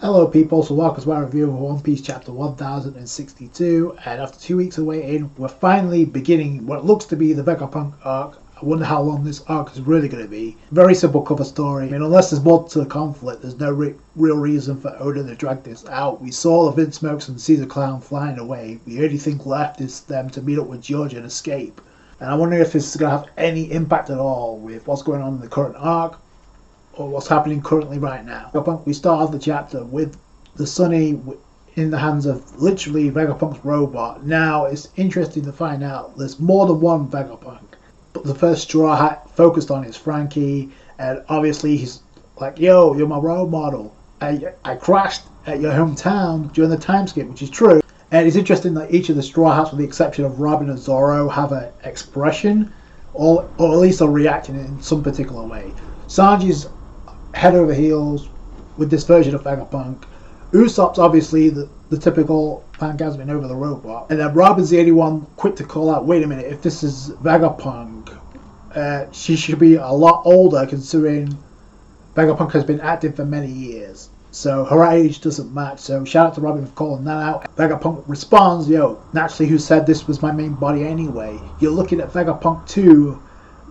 Hello people, so welcome to our review of One Piece chapter 1062, and after 2 weeks of waiting, we're finally beginning what looks to be the Vegapunk arc. I wonder how long this arc is really going to be. Very simple cover story. I mean, unless there's more to the conflict, there's no real reason for Oda to drag this out. We saw the Vince Smokes and Caesar Clown flying away. The only thing left is them to meet up with George and escape. And I'm wondering if this is going to have any impact at all with what's going on in the current arc, or what's happening currently right now. We start off the chapter with the Sunny in the hands of literally Vegapunk's robot. Now it's interesting to find out there's more than one Vegapunk, but the first Strawhat focused on is Frankie, and obviously he's like, yo, you're my role model. I crashed at your hometown during the time skip, which is true. And it's interesting that each of the Strawhats, with the exception of Robin and Zoro, have an expression, or at least are reacting in some particular way. Sanji's head over heels with this version of Vegapunk. Usopp's obviously the typical fangasming over the robot. And then Robin's the only one quick to call out, wait a minute, if this is Vegapunk, she should be a lot older considering Vegapunk has been active for many years. So her age doesn't match, so shout out to Robin for calling that out. Vegapunk responds, yo, naturally who said this was my main body anyway? You're looking at Vegapunk 2,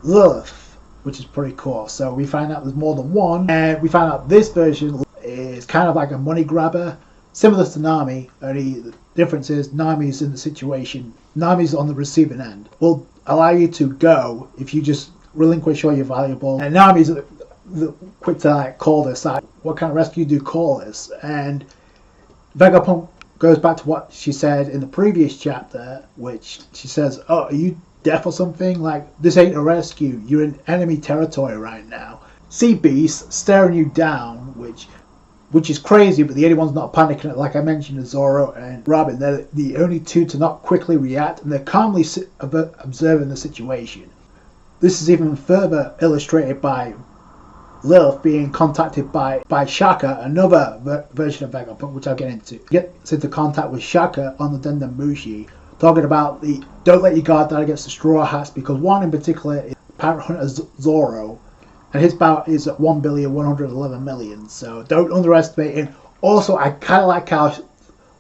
Lilith, which is pretty cool. So we find out there's more than one, and we find out this version is kind of like a money grabber, similar to Nami, only the difference is Nami's in the situation. Nami's on the receiving end. Will allow you to go if you just relinquish all your valuable, and Nami's the quick to like call this out. What kind of rescue do you call this? And Vegapunk goes back to what she said in the previous chapter, which she says, oh, are you deaf or something? Like, this ain't a rescue, you're in enemy territory right now. Sea beasts staring you down, which is crazy, but the only ones not panicking, like I mentioned, is Zoro and Robin. They're the only two to not quickly react, and they're calmly observing the situation. This is even further illustrated by Lilith being contacted by Shaka, another version of Vegapunk, which I'll get into. Gets into contact with Shaka on the Dendamushi, talking about the don't let your guard down against the Straw Hats, because one in particular is Pirate Hunter Zoro, and his bout is at 1,111,000,000, so don't underestimate him. Also, I kind of like how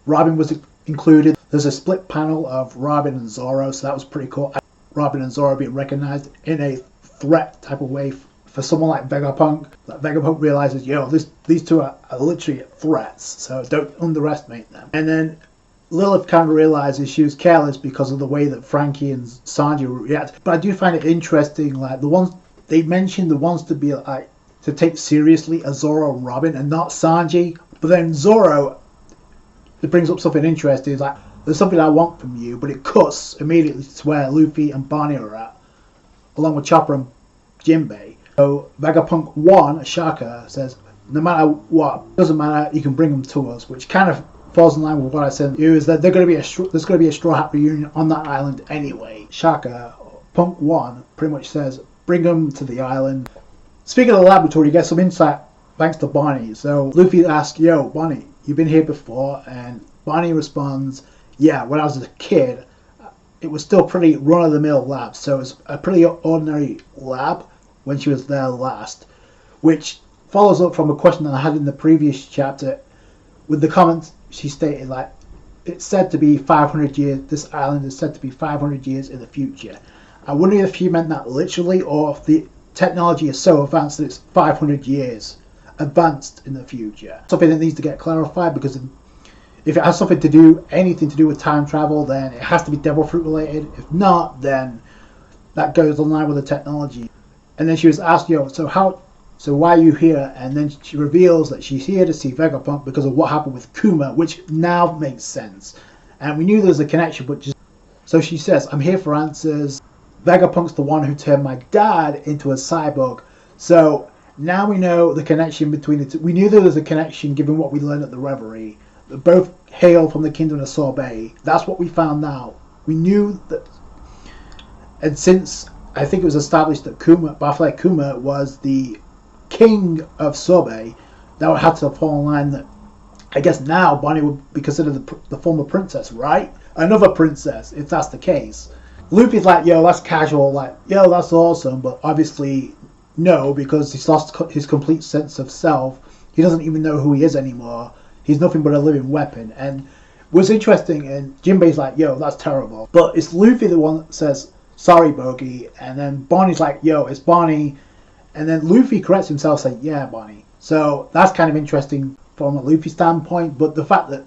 Robin was included. There's a split panel of Robin and Zoro, so that was pretty cool. Robin and Zoro being recognized in a threat type of way for someone like Vegapunk. That Vegapunk realizes, yo, these two are literally threats, so don't underestimate them. And then Lilith kind of realizes she was careless because of the way that Frankie and Sanji react. But I do find it interesting, like the ones they mentioned, the ones to be like to take seriously are Zoro and Robin, and not Sanji. But then Zoro, it brings up something interesting. It's like, there's something I want from you, but it cuts immediately to where Luffy and Bonney are at, along with Chopper and Jinbei. So Vegapunk 1, Shaka, says, no matter what, doesn't matter, you can bring them to us, which kind of falls in line with what I said. Is that there's going to be a Straw Hat reunion on that island anyway. Shaka, Punk 1, pretty much says, bring them to the island. Speaking of the laboratory, you get some insight thanks to Bonney. So Luffy asks, yo, Bonney, you've been here before? And Bonney responds, yeah, when I was a kid, it was still pretty run-of-the-mill lab. So it's a pretty ordinary lab when she was there last, which follows up from a question that I had in the previous chapter with the comments she stated, like, it's said to be 500 years, this island is said to be 500 years in the future. I wonder if she meant that literally, or if the technology is so advanced that it's 500 years advanced in the future. Something that needs to get clarified, because if it has anything to do with time travel, then it has to be devil fruit related. If not, then that goes in line with the technology. And then she was asked, yo, so why are you here? And then she reveals that she's here to see Vegapunk because of what happened with Kuma, which now makes sense. And we knew there was a connection, but just... So she says, I'm here for answers. Vegapunk's the one who turned my dad into a cyborg. So now we know the connection between the two. We knew there was a connection given what we learned at the Reverie. They both hail from the kingdom of Sorbet. That's what we found out. We knew that... And since I think it was established that Bafle Kuma was the king of Sorbet, that would have to fall in line that I guess now Bonney would be considered the former princess, right? Another princess, if that's the case. Luffy's like, yo, that's casual, like, yo, that's awesome, but obviously no, because he's lost his complete sense of self. He doesn't even know who he is anymore. He's nothing but a living weapon. And what's interesting, and Jinbei's like, yo, that's terrible. But it's Luffy the one that says, sorry, Bogey. And then Bonnie's like, yo, it's Bonney. And then Luffy corrects himself, saying, yeah, Bonney. So that's kind of interesting from a Luffy standpoint. But the fact that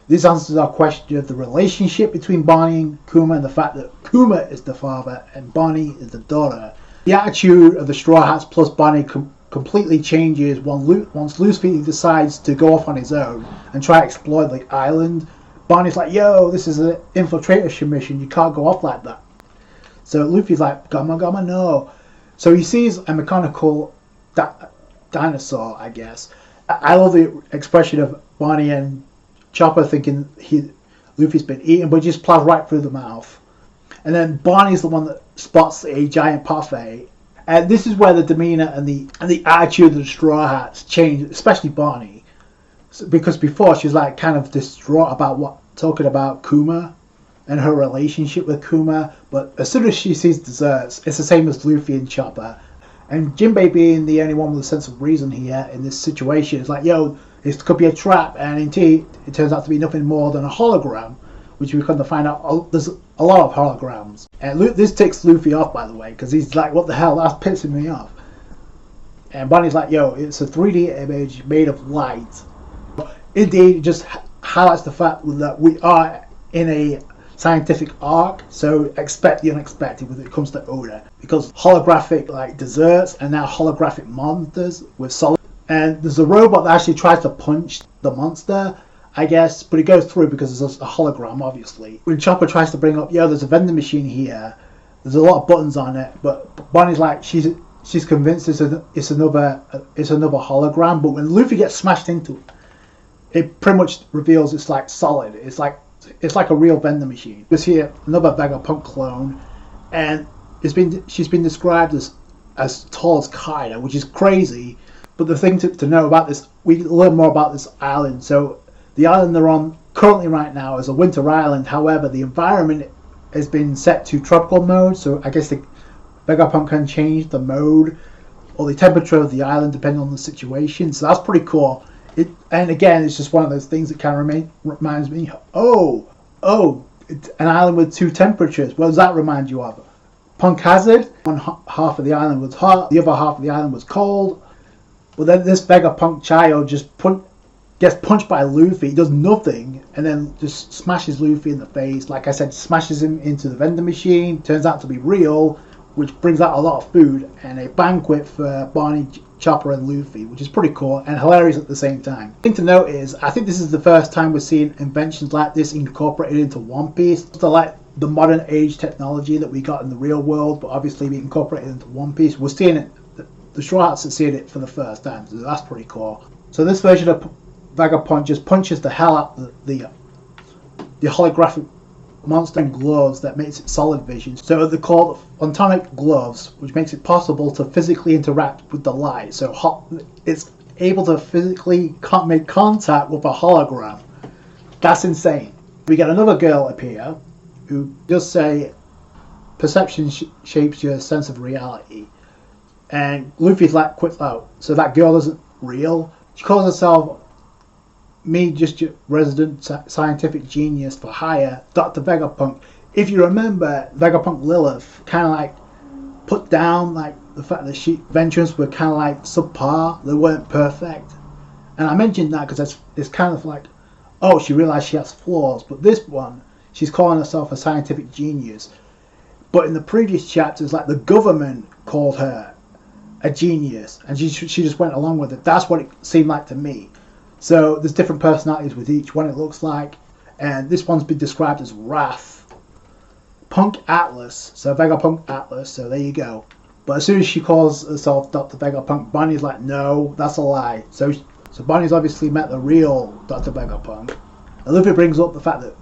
this answers our question of the relationship between Bonney and Kuma, and the fact that Kuma is the father and Bonney is the daughter. The attitude of the Straw Hats plus Bonney completely changes once Luffy decides to go off on his own and try to exploit the island. Bonnie's like, yo, this is an infiltration mission, you can't go off like that. So Luffy's like, Gamma, no. So he sees a mechanical dinosaur, I guess. I love the expression of Bonney and Chopper thinking Luffy's been eaten, but he just plows right through the mouth. And then Bonnie's the one that spots a giant parfait. And this is where the demeanor and the attitude of the Straw Hats change, especially Bonney. Because before she was like kind of distraught about talking about Kuma and her relationship with Kuma. But as soon as she sees desserts, it's the same as Luffy and Chopper. And Jinbei being the only one with a sense of reason here in this situation is like, yo, this could be a trap. And indeed, it turns out to be nothing more than a hologram, which we come to find out there's a lot of holograms. And this ticks Luffy off, by the way, because he's like, what the hell, that's pissing me off. And Bonnie's like, yo, it's a 3D image made of light. Indeed, it just highlights the fact that we are in a scientific arc, so expect the unexpected when it comes to Oda, because holographic like desserts and now holographic monsters with solid. And there's a robot that actually tries to punch the monster, I guess, but it goes through because it's a hologram, obviously. When Chopper tries to bring up, yo, there's a vending machine here, there's a lot of buttons on it, but Bonnie's like, she's convinced it's another hologram. But when Luffy gets smashed into it pretty much reveals it's like solid. It's like a real vending machine. There's here another Vegapunk clone, and she's been described as tall as Kaido, which is crazy. But the thing to know about this, we learn more about this island. So the island they're on currently right now is a winter island. However, the environment has been set to tropical mode, so I guess the Vegapunk can change the mode or the temperature of the island depending on the situation. So that's pretty cool. And again, it's just one of those things that kind of reminds me, an island with two temperatures. What does that remind you of? Punk Hazard. One half of the island was hot, the other half of the island was cold. Well, then this Vegapunk child just gets punched by Luffy, does nothing, and then just smashes Luffy in the face. Like I said, smashes him into the vending machine. Turns out to be real, which brings out a lot of food and a banquet for Bonney, Chopper and Luffy, which is pretty cool and hilarious at the same time. The thing to note is, I think this is the first time we're seeing inventions like this incorporated into One Piece. It's like the modern age technology that we got in the real world, but obviously we incorporated into One Piece. We're seeing it, the Straw Hats are seeing it for the first time, so that's pretty cool. So this version of Vegapunk just punches the hell out the holographic monster in gloves that makes it solid vision. So they're called photonic gloves, which makes it possible to physically interact with the light. So it's able to physically make contact with a hologram. That's insane. We get another girl appear who does say perception shapes your sense of reality. And Luffy's like, quit out. So that girl isn't real. She calls herself me, just your resident scientific genius for hire, Dr. Vegapunk. If you remember, Vegapunk Lilith kind of like put down like the fact that Venturance were kind of like subpar, they weren't perfect. And I mentioned that because it's kind of like, oh, she realized she has flaws, but this one, she's calling herself a scientific genius. But in the previous chapters, like the government called her a genius, and she just went along with it. That's what it seemed like to me. So there's different personalities with each one, it looks like. And this one's been described as Wrath. Punk Atlas. So Vegapunk Atlas. So there you go. But as soon as she calls herself Dr. Vegapunk, Bonnie's like, no, that's a lie. So Bonnie's obviously met the real Dr. Vegapunk. And Luffy brings up the fact that,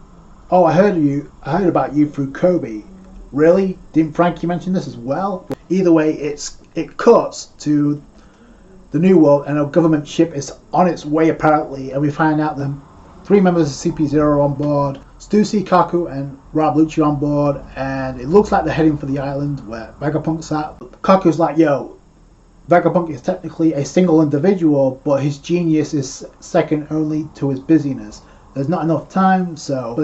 oh, I heard about you through Kobe. Really? Didn't Frankie mention this as well? Either way, it cuts to the New World, and a government ship is on its way apparently, and we find out that 3 members of CP0 are on board, Stussy, Kaku and Rob Lucci on board, and it looks like they're heading for the island where Vegapunk's at. Kaku's like, yo, Vegapunk is technically a single individual, but his genius is second only to his busyness. There's not enough time, so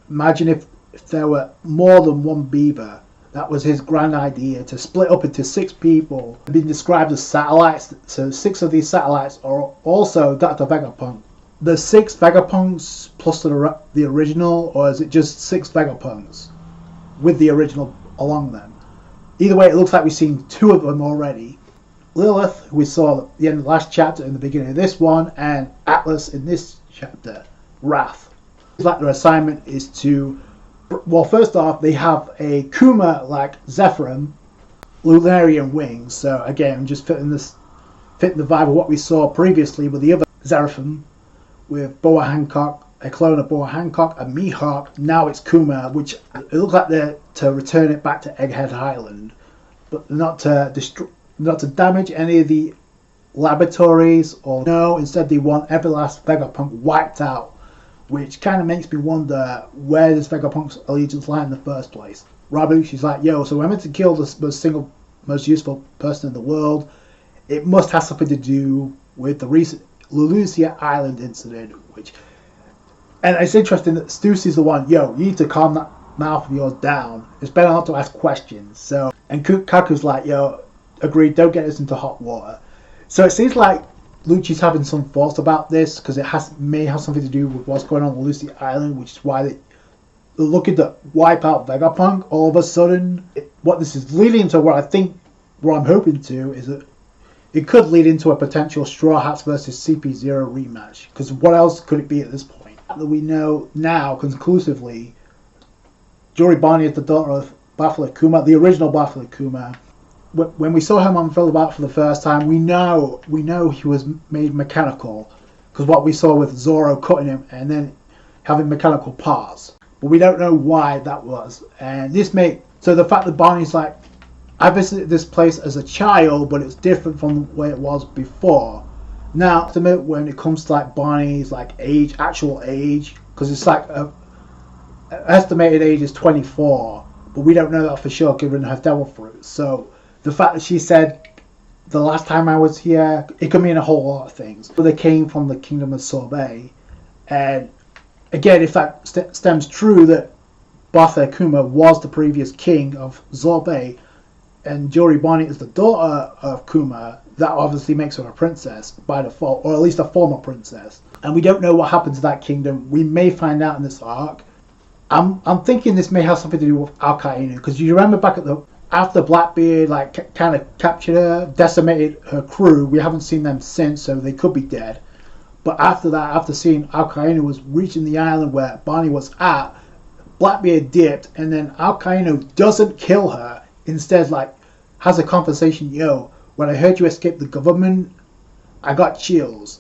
imagine if there were more than one beaver. That was his grand idea, to split up into 6 people. They've been described as satellites, so 6 of these satellites are also Dr. Vegapunk. The 6 Vegapunks plus the original, or is it just 6 Vegapunks with the original along them? Either way, it looks like we've seen 2 of them already. Lilith, who we saw at the end of the last chapter and the beginning of this one, and Atlas in this chapter, Wrath. It's like their assignment is to, well, first off, they have a Kuma like Zephyrin, Lunarian wings. So again, just fitting the vibe of what we saw previously with the other Zephyrin, with Boa Hancock, a clone of Boa Hancock, and Mihawk. Now it's Kuma, which it looks like they're to return it back to Egghead Island, but not to damage any of the laboratories, or no, instead they want every last Vegapunk wiped out, which kind of makes me wonder where does Vegapunk's allegiance lie in the first place. Rabuchi's like, yo, so we're meant to kill the most useful person in the world. It must have something to do with the recent Lulusia Island incident, and it's interesting that Stussy is the one, yo, you need to calm that mouth of yours down. It's better not to ask questions. So, and Kaku's like, yo, agreed, don't get us into hot water. So it seems like Lucci's having some thoughts about this, because it may have something to do with what's going on Lucy Island, which is why they're looking to wipe out Vegapunk all of a sudden. What this is leading to, what I'm hoping to, is that it could lead into a potential Straw Hats versus CP0 rematch. Because what else could it be at this point? That we know now conclusively, Jory Bonney is the daughter of Buffalo Kuma, the original Buffalo Kuma. When we saw him on Fillabout for the first time, we know he was made mechanical, because what we saw with Zoro cutting him and then having mechanical parts. But we don't know why that was. And so the fact that Bonnie's like, I visited this place as a child, but it's different from the way it was before. Now, to admit, when it comes to like Bonnie's like age, actual age, because it's like estimated age is 24, but we don't know that for sure given her devil fruit. So the fact that she said the last time I was here, it could mean a whole lot of things. But they came from the kingdom of Sorbet, and again, if that stems true that Botha Kuma was the previous king of Sorbet, and Jory Bonney is the daughter of Kuma, that obviously makes her a princess by default, or at least a former princess. And we don't know what happened to that kingdom. We may find out in this arc. I'm thinking this may have something to do with Alkainu, because you remember back after Blackbeard kind of captured her, decimated her crew. We haven't seen them since, so they could be dead. But after that, after seeing Alkainu was reaching the island where Bonnie was at, Blackbeard dipped, and then Alkainu doesn't kill her. Instead, has a conversation, yo, when I heard you escape the government, I got chills.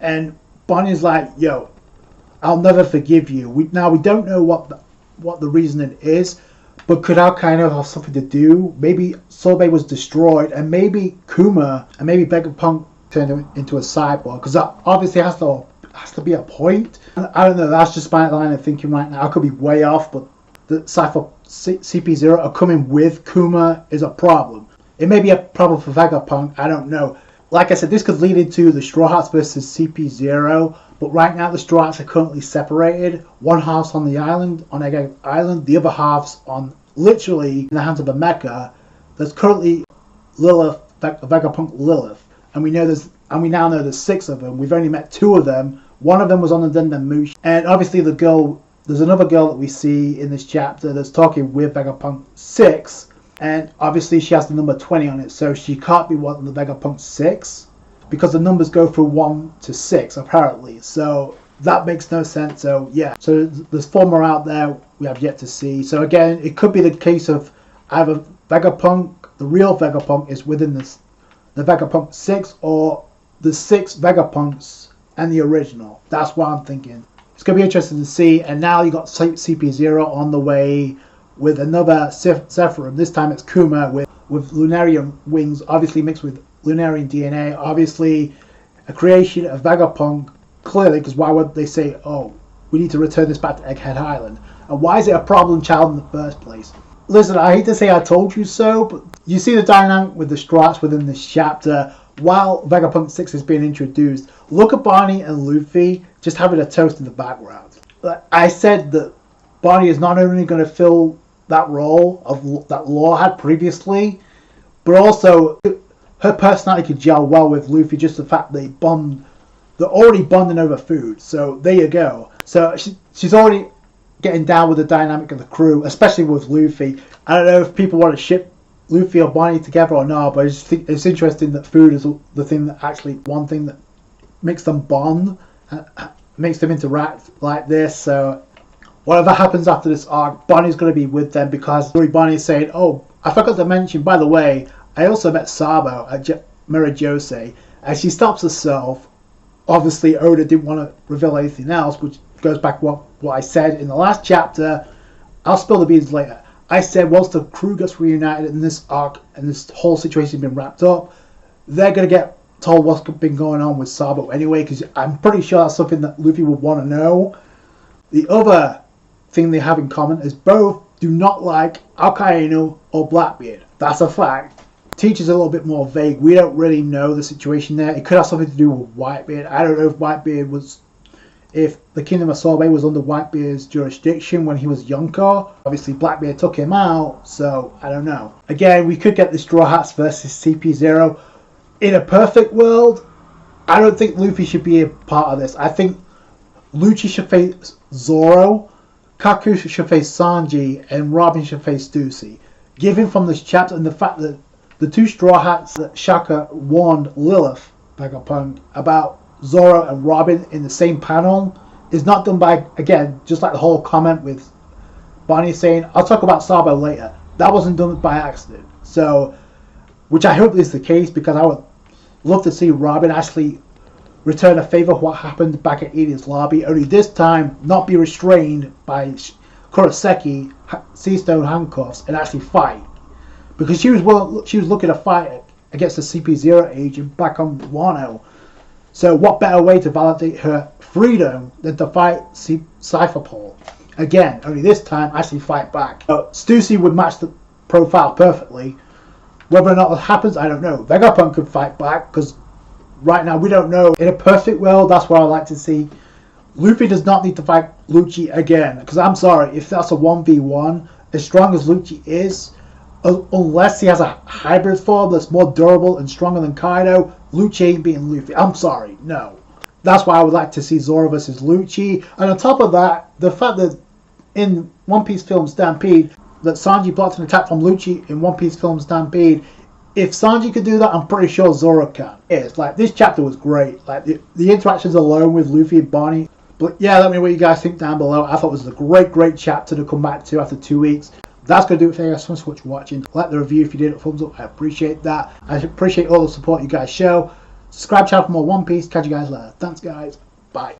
And Bonnie's like, yo, I'll never forgive you. We don't know what the reasoning is, but could Alkainu have something to do? Maybe Sorbet was destroyed, and maybe Kuma, and maybe Vegapunk turned him into a cyborg, because that obviously has to be a point. I don't know, that's just my line of thinking right now. I could be way off, but the Cypher CP0 are coming with Kuma is a problem. It may be a problem for Vegapunk, I don't know. Like I said, this could lead into the Straw Hats versus CP0, but right now the Straw Hats are currently separated. One half's on the island, on Egg Island, the other half's on literally in the hands of a mecha. There's currently Lilith, Vegapunk Lilith, and we now know there's 6 of them. We've only met 2 of them. One of them was on the Dendamushi, and obviously there's another girl that we see in this chapter that's talking with Vegapunk 6, and obviously she has the number 20 on it, so she can't be one of the Vegapunk 6, because the numbers go from 1 to 6 apparently, so that makes no sense. So yeah, so there's 4 more out there we have yet to see. So again, it could be the case of either Vegapunk, the real Vegapunk, is within the Vegapunk 6, or the 6 Vegapunks and the original. That's what I'm thinking. It's going to be interesting to see. And now you got CP0 on the way with another Zephyrin. This time it's Kuma with Lunarian wings, obviously mixed with Lunarian DNA. Obviously a creation of Vegapunk, clearly, because why would they say, oh, we need to return this back to Egghead Island? And why is it a problem child in the first place? Listen, I hate to say I told you so, but you see the dynamic with the Strawhats within this chapter. While Vegapunk 6 is being introduced, look at Bonney and Luffy just having a toast in the background. I said that Bonney is not only going to fill that role of that Law had previously, but also her personality could gel well with Luffy. Just the fact they're already bonding over food. So there you go. So she's already getting down with the dynamic of the crew, especially with Luffy. I don't know if people want to ship Luffy or Bonney together or not, but I just think it's interesting that food is the thing that actually one thing that makes them bond, makes them interact like this. So whatever happens after this arc, Bonnie's going to be with them because Bonnie is saying, "Oh, I forgot to mention, by the way, I also met Sabo at Mirajose," and she stops herself. Obviously, Oda didn't want to reveal anything else, which goes back to what I said in the last chapter. I'll spill the beans later. I said once the crew gets reunited in this arc and this whole situation has been wrapped up, they're going to get told what's been going on with Sabo anyway, because I'm pretty sure that's something that Luffy would want to know. The other thing they have in common is both do not like Akainu or Blackbeard. That's a fact. Teacher's a little bit more vague. We don't really know the situation there. It could have something to do with Whitebeard. I don't know if the Kingdom of Sorbet was under Whitebeard's jurisdiction when he was younger. Obviously Blackbeard took him out, so I don't know. Again, we could get the Straw Hats versus CP0. In a perfect world, I don't think Luffy should be a part of this. I think Lucci should face Zoro, Kaku should face Sanji, and Robin should face Stussy. Given from this chapter and the fact that the two Straw Hats that Shaka warned Lilith, Vegapunk, about Zoro and Robin in the same panel is not done by, again, just like the whole comment with Bonnie saying, "I'll talk about Sabo later." That wasn't done by accident. So, which I hope is the case, because I would love to see Robin actually return a favor of what happened back at Edie's lobby, only this time not be restrained by Kuroseki, Seastone handcuffs, and actually fight. Because she was looking to fight against the CP0 agent back on Wano. So what better way to validate her freedom than to fight Cypher Paul? Again, only this time actually fight back. Stussy would match the profile perfectly. Whether or not that happens, I don't know. Vegapunk could fight back, because right now we don't know. In a perfect world, that's what I like to see. Luffy does not need to fight Lucci again, because I'm sorry, if that's a 1v1, as strong as Lucci is, unless he has a hybrid form that's more durable and stronger than Kaido, Lucci ain't beating Luffy. I'm sorry, no. That's why I would like to see Zoro versus Lucci. And on top of that, the fact that in One Piece film Stampede, that Sanji blocked an attack from Lucci in One Piece film Stampede, if Sanji could do that, I'm pretty sure Zoro can. It's like, this chapter was great. Like, the interactions alone with Luffy and Bonney. But yeah, let me know what you guys think down below. I thought it was a great chapter to come back to after 2 weeks. That's going to do it for you guys. Thanks so much for watching. Like the review if you did it. Thumbs up. I appreciate that. I appreciate all the support you guys show. Subscribe channel for more One Piece. Catch you guys later. Thanks, guys. Bye.